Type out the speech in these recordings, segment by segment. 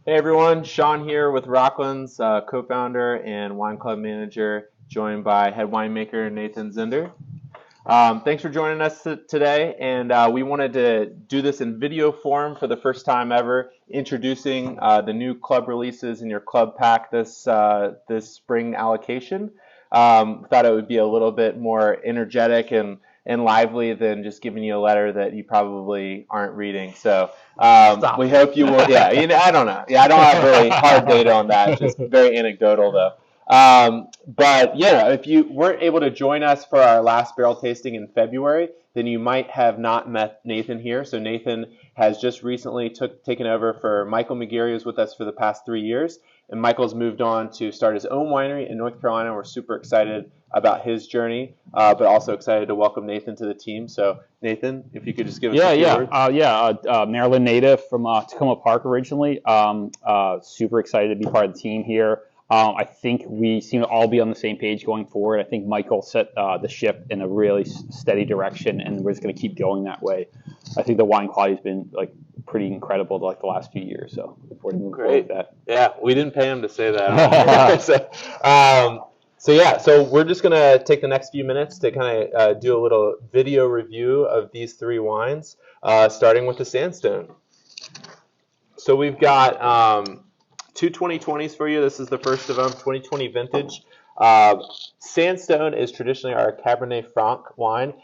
Hey everyone, Sean here with Rocklands, co-founder and wine club manager, joined by head winemaker Nathan Zender. Thanks for joining us today, and we wanted to do this in video form for the first time ever, introducing the new club releases in your club pack this spring allocation. Thought it would be a little bit more energetic and lively than just giving you a letter that you probably aren't reading. So we hope you will. Yeah, I don't know. Yeah, I don't have really hard data on that. Just very anecdotal though. But yeah, if you weren't able to join us for our last barrel tasting in February, then you might have not met Nathan here. So Nathan has just recently taken over for Michael McGarry, who's with us for the past 3 years. And Michael's moved on to start his own winery in North Carolina. We're super excited about his journey, but also excited to welcome Nathan to the team. So Nathan, if you could just give us a few words. Maryland native from Tacoma Park originally. Super excited to be part of the team here. I think we seem to all be on the same page going forward. I think Michael set the ship in a really steady direction, and we're just going to keep going that way. I think the wine quality has been pretty incredible the last few years. So look forward to moving forward with that. Yeah, we didn't pay him to say that. So we're just gonna take the next few minutes to kind of do a little video review of these three wines, starting with the Sandstone. So we've got two 2020s for you. This is the first of them, 2020 vintage. Sandstone is traditionally our Cabernet Franc wine.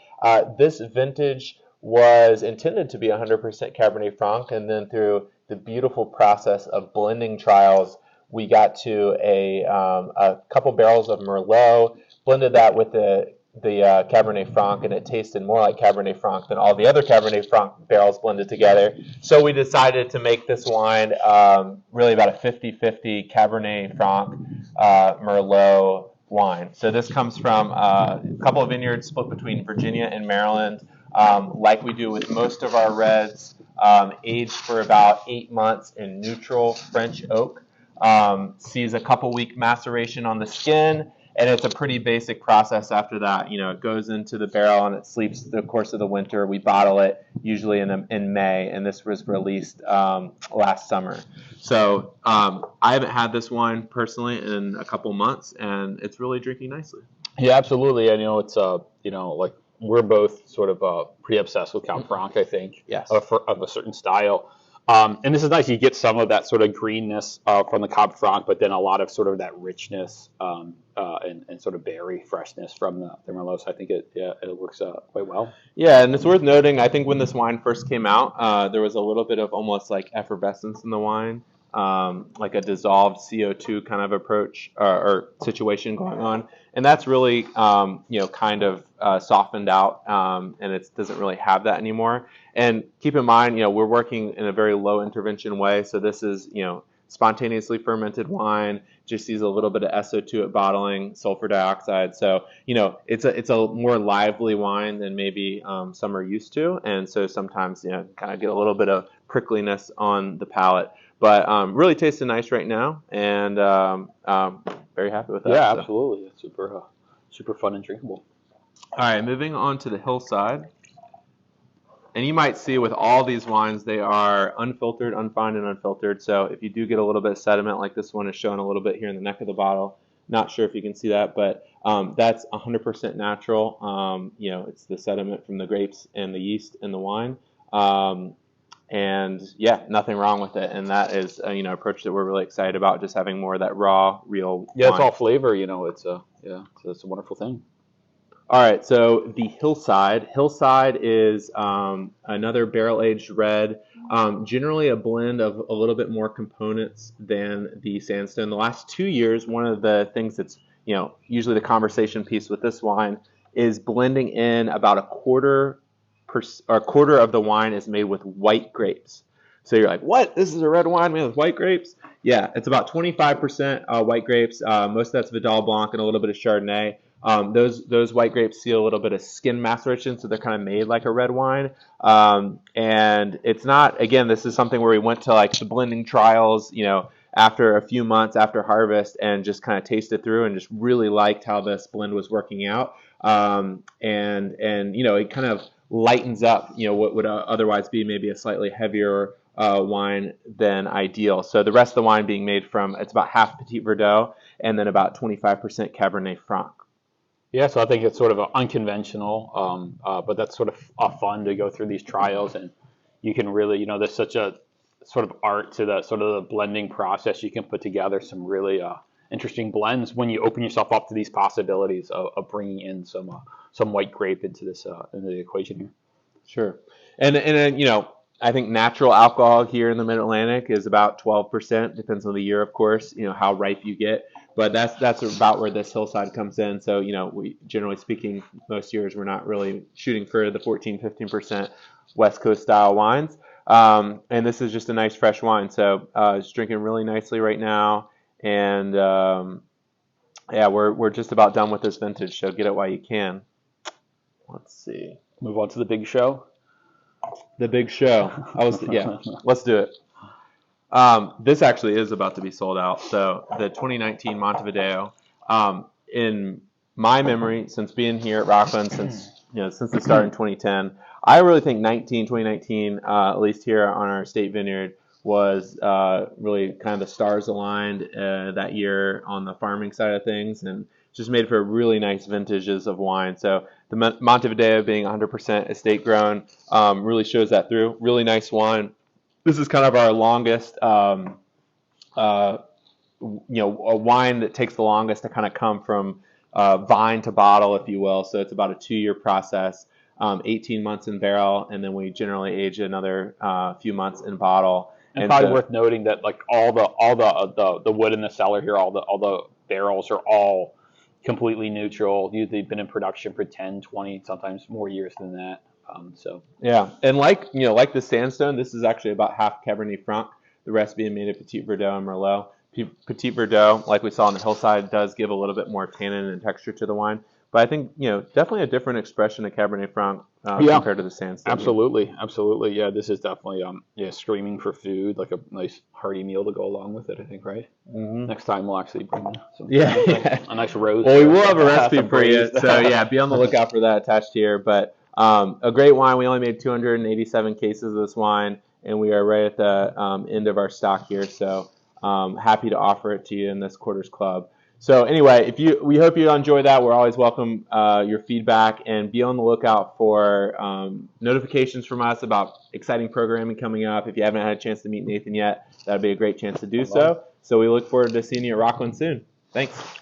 This vintage was intended to be 100% Cabernet Franc, and then through the beautiful process of blending trials, we got to a couple barrels of Merlot, blended that with the Cabernet Franc, and it tasted more like Cabernet Franc than all the other Cabernet Franc barrels blended together. So we decided to make this wine really about a 50-50 Cabernet Franc Merlot wine. So this comes from a couple of vineyards split between Virginia and Maryland, like we do with most of our reds, aged for about 8 months in neutral French oak. Sees a couple week maceration on the skin, and it's a pretty basic process after that. It goes into the barrel and it sleeps the course of the winter. We bottle it usually in May, and this was released last summer. So I haven't had this wine personally in a couple months, and it's really drinking nicely. Yeah, absolutely. I know it's we're both sort of pretty obsessed with Cab Franc, I think, Yes. of a certain style. And this is nice. You get some of that sort of greenness from the Cab Franc, but then a lot of sort of that richness and sort of berry freshness from the Merlot. So I think it works quite well. Yeah, and it's worth noting, I think when this wine first came out, there was a little bit of almost like effervescence in the wine, like a dissolved CO2 kind of approach or situation going on. And that's really, kind of softened out, and it doesn't really have that anymore. And keep in mind, we're working in a very low intervention way. So this is, spontaneously fermented wine, just uses a little bit of SO2 at bottling, sulfur dioxide. So, it's a more lively wine than maybe some are used to. And so sometimes, kind of get a little bit of prickliness on the palate. But really tasting nice right now, and very happy with that. Yeah, absolutely. It's super fun and drinkable. All right, moving on to the Hillside. And you might see with all these wines, they are unfiltered, unfined, and unfiltered. So if you do get a little bit of sediment, like this one is showing a little bit here in the neck of the bottle, not sure if you can see that, but that's 100% natural. It's the sediment from the grapes and the yeast in the wine. And yeah, nothing wrong with it. And that is an approach that we're really excited about, just having more of that raw, real Yeah, wine. it's all flavor. It's a wonderful thing. All right, so the Hillside. Hillside is another barrel-aged red, generally a blend of a little bit more components than the Sandstone. The last 2 years, one of the things that's usually the conversation piece with this wine is blending in about a quarter of the wine is made with white grapes. So you're like, what? This is a red wine made with white grapes? Yeah, it's about 25% white grapes. Most of that's Vidal Blanc and a little bit of Chardonnay. Those white grapes see a little bit of skin maceration, so they're kind of made like a red wine. And it's not, again, this is something where we went to like the blending trials, after a few months after harvest, and just kind of tasted through and just really liked how this blend was working out. And it kind of lightens up, what would otherwise be maybe a slightly heavier wine, then ideal. So the rest of the wine being made from, it's about half Petit Verdot and then about 25% Cabernet Franc. Yeah, so I think it's sort of unconventional, but that's sort of fun to go through these trials, and you can really, there's such a sort of art to the sort of the blending process. You can put together some really interesting blends when you open yourself up to these possibilities of bringing in some white grape into the equation here. Sure, and I think natural alcohol here in the Mid-Atlantic is about 12%. Depends on the year, of course. How ripe you get. But that's about where this hillside comes in. So, we generally speaking, most years we're not really shooting for the 14, 15% West Coast style wines. And this is just a nice fresh wine. So it's drinking really nicely right now. And yeah, we're just about done with this vintage. So get it while you can. Let's see. Move on to the big show. The big show. Yeah, let's do it. This actually is about to be sold out. So the 2019 Montevideo, in my memory, since being here at Rockland, since the start in 2010, I really think 2019, at least here on our state vineyard, was really kind of the stars aligned that year on the farming side of things, and just made for really nice vintages of wine. So the Montevideo being 100% estate grown really shows that through. Really nice wine. This is kind of our longest, a wine that takes the longest to kind of come from vine to bottle, if you will. So it's about a 2-year process, 18 months in barrel, and then we generally age another few months in bottle. And probably worth noting that like all the wood in the cellar here, all the barrels are all completely neutral. Usually been in production for 10, 20, sometimes more years than that. Yeah, and like the Sandstone, this is actually about half Cabernet Franc, the rest being made of Petit Verdot and Merlot. Petit Verdot, like we saw on the hillside, does give a little bit more tannin and texture to the wine. But I think, definitely a different expression of Cabernet Franc compared to the Sandstone. Absolutely. Yeah, this is definitely screaming for food, like a nice hearty meal to go along with it, I think, right? Mm-hmm. Next time we'll actually bring a nice rose. Well, we will have a recipe for you. So, yeah, be on the lookout for that attached here. But a great wine. We only made 287 cases of this wine, and we are right at the end of our stock here. So happy to offer it to you in this quarters club. So anyway, we hope you enjoy that. We're always welcome your feedback, and be on the lookout for notifications from us about exciting programming coming up. If you haven't had a chance to meet Nathan yet, that would be a great chance to do so. So we look forward to seeing you at Rockland soon. Thanks.